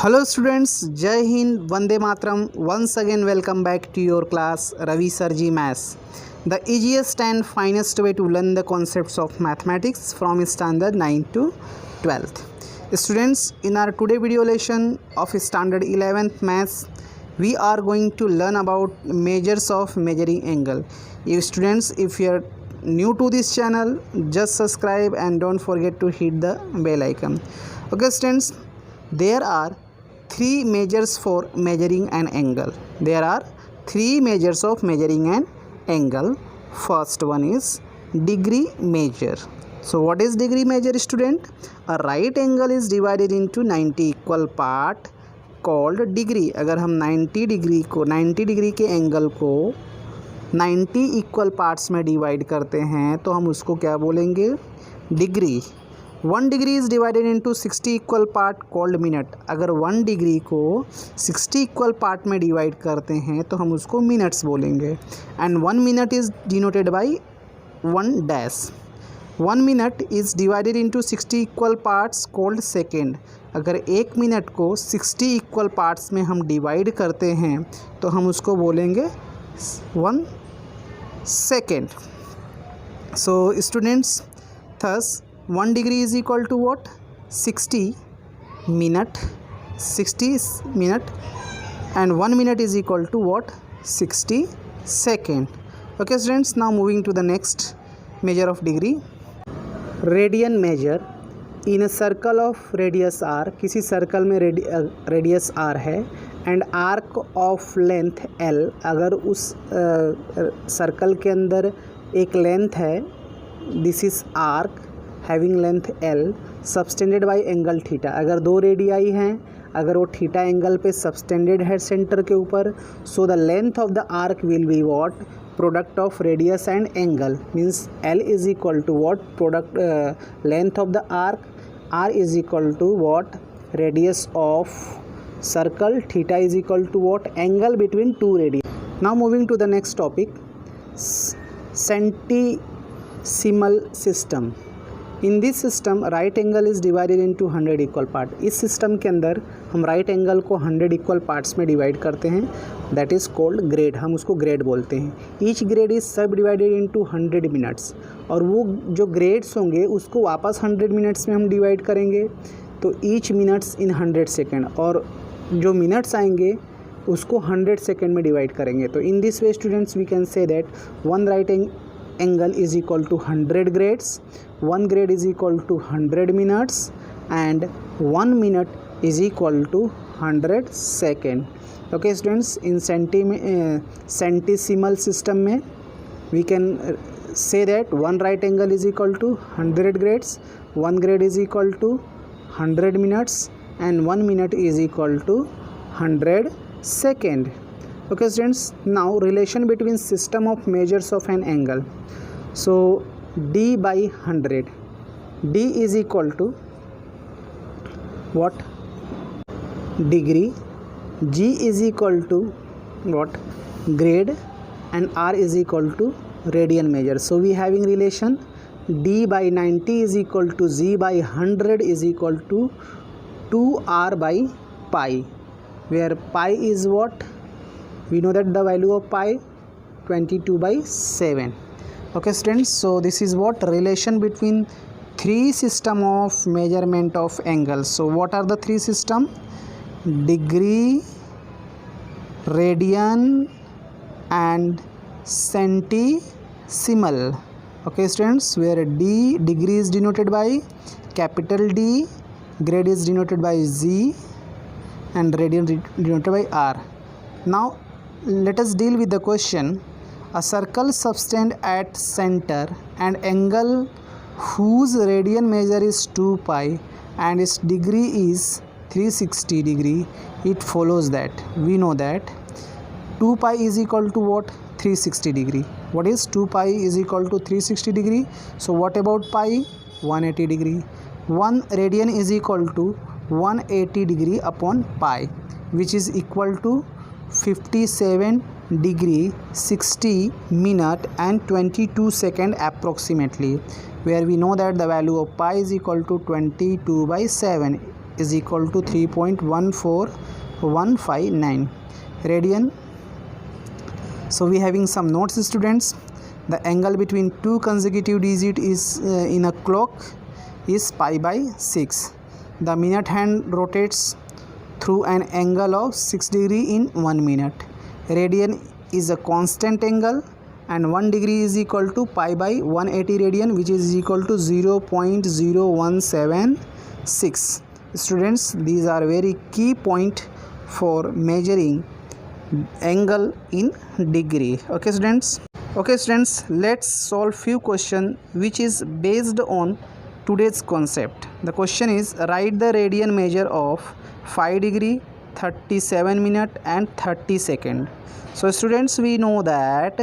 Hello students, Jai Hind, Vande Matram. Once again welcome back to your class Ravi Sarji Maths. The easiest and finest way to learn the concepts of mathematics from standard 9 to 12th. Students, in our today video lesson of standard 11th maths, we are going to learn about measures of measuring angle. If you are new to this channel, just subscribe and don't forget to hit the bell icon. Okay students, there are three measures for measuring an angle. There are three measures of measuring an angle. First one is degree measure. So what is degree measure, student? A right angle is divided into 90 equal part called degree. अगर हम 90 degree के angle को 90 equal parts में divide करते हैं तो हम उसको क्या बोलेंगे? Degree. 1 degree is divided into 60 equal part called minute. अगर 1 डिग्री को 60 इक्वल पार्ट में डिवाइड करते हैं तो हम उसको मिनट्स बोलेंगे. And 1 minute is denoted by 1 dash. 1 minute is divided into 60 equal parts called second. अगर 1 मिनट को 60 इक्वल पार्ट्स में हम डिवाइड करते हैं तो हम उसको बोलेंगे 1 second. So students, thus 1 degree is equal to what? 60 minute and 1 minute is equal to what? 60 second. Okay students, now moving to the next measure of degree. Radian measure. In a circle of radius r, किसी circle में radius r है and arc of length l. अगर उस circle के अंदर एक length है, this is arc having length l subtended by angle theta. अगर दो रेडियाई हैं, अगर वो थीटा एंगल पे सबटेंडेड है सेंटर के ऊपर, so the length of the arc will be what? Product of radius and angle. Means l is equal to what? Product length of the arc. r is equal to what? Radius of circle. Theta is equal to what? Angle between two radius. Now moving to the next topic, centesimal system. In this system right angle is divided into 100 equal part. इस सिस्टम के अंदर हम right angle को 100 equal parts में divide करते हैं. That is called grade. हम उसको ग्रेड बोलते हैं. ईच ग्रेड इज़ सब डिवाइडेड इनटू 100 मिनट्स. और वो जो ग्रेड्स होंगे उसको वापस 100 मिनट्स में हम डिवाइड करेंगे. तो ईच मिनट्स इन 100 सेकेंड. और जो मिनट्स आएंगे उसको 100 सेकेंड में डिवाइड करेंगे. तो in this way students we can say that 1 right angle is equal to 100 grades, 1 grade is equal to 100 minutes and 1 minute is equal to 100 second. Okay students, in centesimal system में we can say that 1 right angle is equal to 100 grades, 1 grade is equal to 100 minutes and 1 minute is equal to 100 second. Okay students, now relation between system of measures of an angle. So d by 100, d is equal to what? Degree. G is equal to what? Grade. And r is equal to radian measure. So we having relation d by 90 is equal to z by 100 is equal to 2r by pi, where pi is what? We know that the value of pi 22 by 7. Okay students, so this is what? Relation between three system of measurement of angles. So what are the three system? Degree, radian and centesimal. Okay students, where degree is denoted by capital D, grade is denoted by Z and radian denoted by R. Now let us deal with the question. A circle subtend at center and angle whose radian measure is 2 pi and its degree is 360 degree. It follows that we know that 2 pi is equal to what? 360 degree. What is 2 pi is equal to 360 degree? So what about pi? 180 degree. 1 radian is equal to 180 degree upon pi, which is equal to 57 degree 60 minute and 22 second approximately, where we know that the value of pi is equal to 22 by 7. is equal to 3.14159 radian. So we having some notes, students. The angle between two consecutive digits is in a clock is pi by 6. The minute hand rotates through an angle of 6 degree in 1 minute. Radian is a constant angle and 1 degree is equal to pi by 180 radian, which is equal to 0.0176. Students, these are very key point for measuring angle in degree. Okay students, let's solve few question which is based on today's concept. The question is, write the radian measure of 5 degree, 37 minute and 30 second. So students, we know that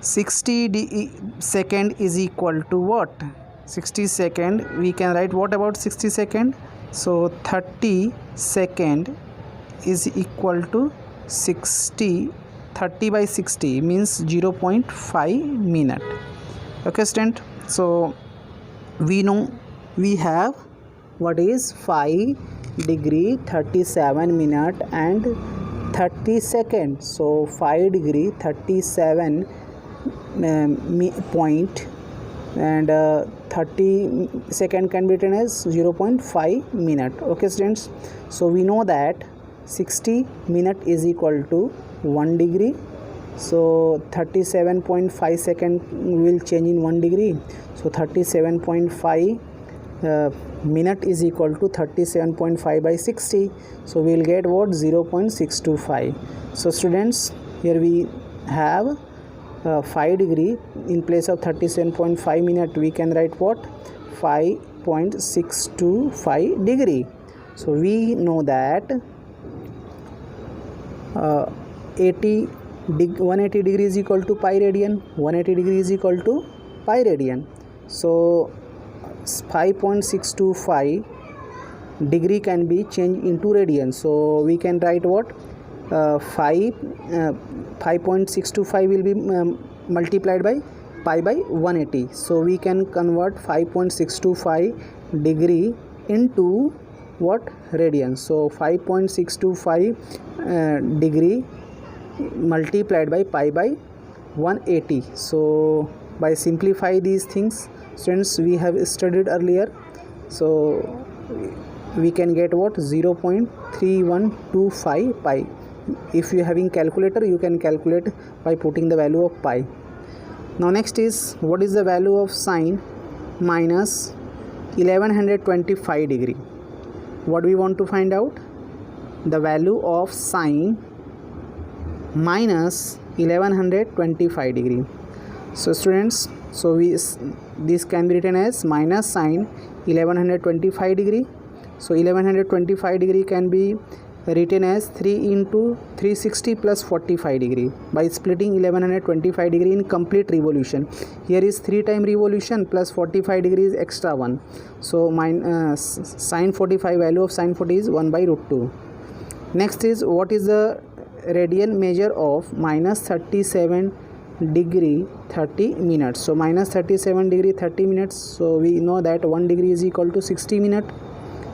60 second is equal to what? 60 second we can write what about 60 second? So 30 second is equal to 60. 30 by 60 means 0.5 minute. Okay student, so we know we have what is 5 degree, 37 minute and 30 second. So 5 degree, 37 point and 30 second can be written as 0.5 minute. Okay students, so we know that 60 minute is equal to 1 degree. So 37.5 second will change in 1 degree. So 37.5 minute is equal to 37.5 by 60. So we will get what? 0.625. So students, here we have 5 degree. In place of 37.5 minute we can write what? 5.625 degree. So we know that 180 degree is equal to pi radian. 180 degree is equal to pi radian. So 5.625 degree can be changed into radian. So we can write what? 5.625 will be multiplied by pi by 180. So we can convert 5.625 degree into what? Radian. So 5.625 degree multiplied by pi by 180. So by simplify these things, students, we have studied earlier, so we can get what? 0.3125 pi. If you having calculator, you can calculate by putting the value of pi. Now next is, what is the value of sine minus 1125 degree? What we want to find out? The value of sine minus 1125 degree. So students, so this can be written as minus sine 1125 degree. So 1125 degree can be written as 3 into 360 plus 45 degree by splitting 1125 degree in complete revolution. Here is 3 time revolution plus 45 degree is extra one. So sine 45, value of sine 40 is 1 by root 2. Next is, what is the radian measure of minus 37 degree 30 minutes? So minus 37 degree 30 minutes. So we know that 1 degree is equal to 60 minute.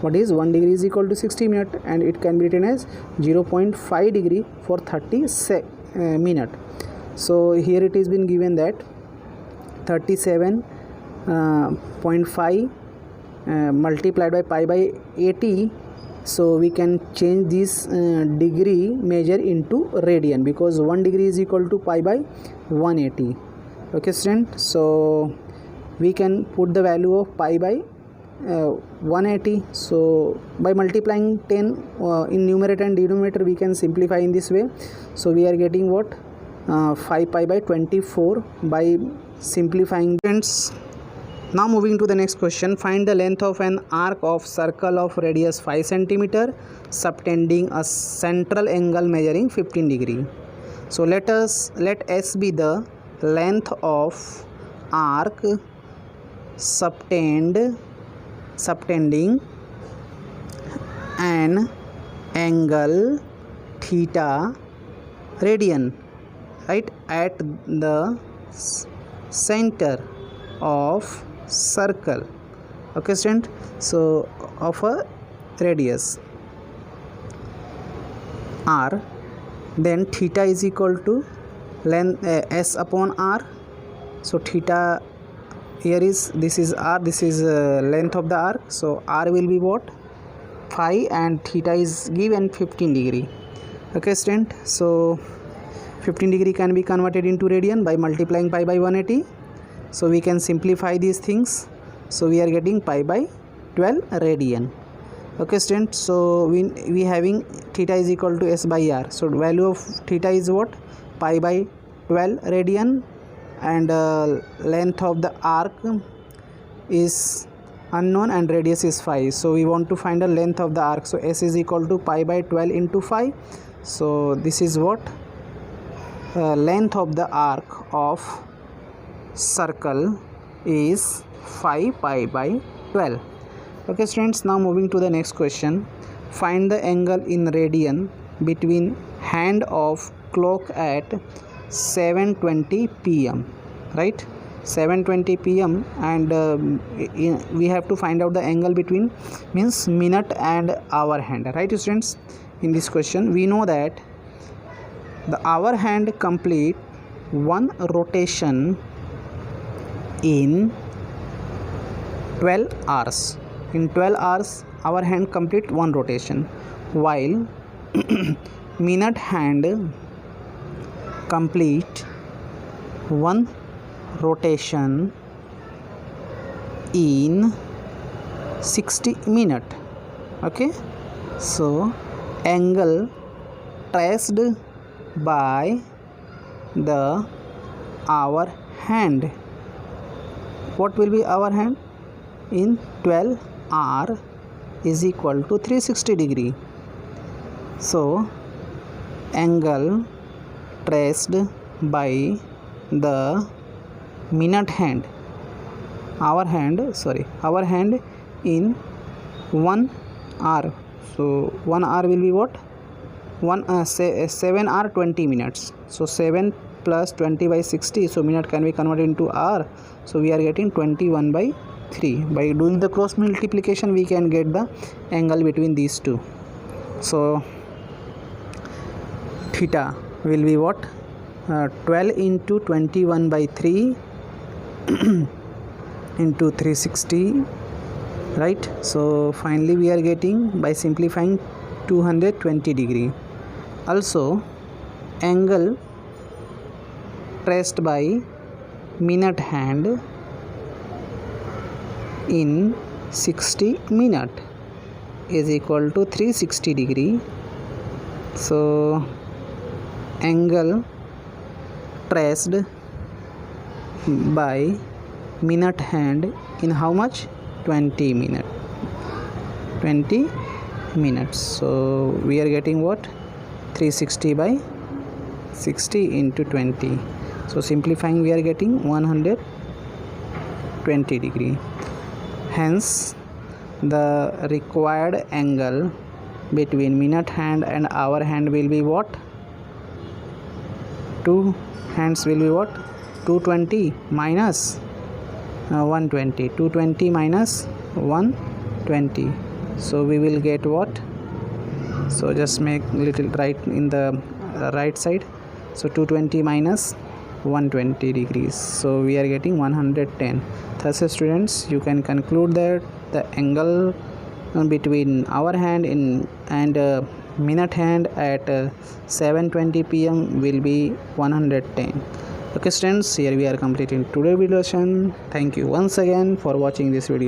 What is 1 degree is equal to 60 minute, and it can be written as 0.5 degree for 30 minute. So here it has been given that 37.5 multiplied by pi by 80. So we can change this degree measure into radian, because 1 degree is equal to pi by 180. Okay student, so we can put the value of pi by 180. So by multiplying 10 in numerator and denominator, we can simplify in this way. So we are getting what? 5 pi by 24 by simplifying. Friends, now moving to the next question. Find the length of an arc of circle of radius 5 cm subtending a central angle measuring 15 degree. So let S be the length of arc subtending an angle theta radian, right, at the center of circle. Okay student, so of a radius r, then theta is equal to length s upon r. So theta here is, this is r, this is length of the arc, so r will be what, phi, and theta is given 15 degree. Okay student, so 15 degree can be converted into radian by multiplying pi by 180. So we can simplify these things, so we are getting pi by 12 radian. Okay student, so we having theta is equal to s by r, so value of theta is what, pi by 12 radian, and length of the arc is unknown and radius is phi. So we want to find the length of the arc, so s is equal to pi by 12 into phi. So this is what length of the arc of circle is phi pi by 12. Okay students, now moving to the next question. Find the angle in radian between hand of clock at 7:20 pm, right? 7:20 pm, and we have to find out the angle between, means minute and hour hand, right students? In this question we know that the hour hand complete one rotation in 12 hours. In 12 hours our hand complete one rotation, while minute hand complete one rotation in 60 minutes. Okay, so angle traced by the hour hand, what will be hour hand in 12 hour is equal to 360 degree. So angle traced by the minute hand, hour hand in 1 hour, so 1 hour will be what, 7 hour 20 minutes. So 7 plus 20 by 60, so minute can be converted into hour, so we are getting 21 by 3. By doing the cross multiplication we can get the angle between these two. So theta will be what, 12 into 21 by 3 into 360, right? So finally we are getting, by simplifying, 220 degree. Also angle traced by minute hand in 60 minute is equal to 360 degree. So angle traced by minute hand in how much, 20 minutes. So we are getting what, 360 by 60 into 20. So simplifying we are getting 120 degree. Hence the required angle between minute hand and hour hand will be what, two hands will be what, 220 minus 120, 220 minus 120, so we will get what, so just make little right in the right side, so 220 minus 120 degrees, so we are getting 110. Thus students, you can conclude that the angle between hour hand and minute hand at 7:20 pm will be 110. Okay students, here we are completing today's video lesson. Thank you once again for watching this video.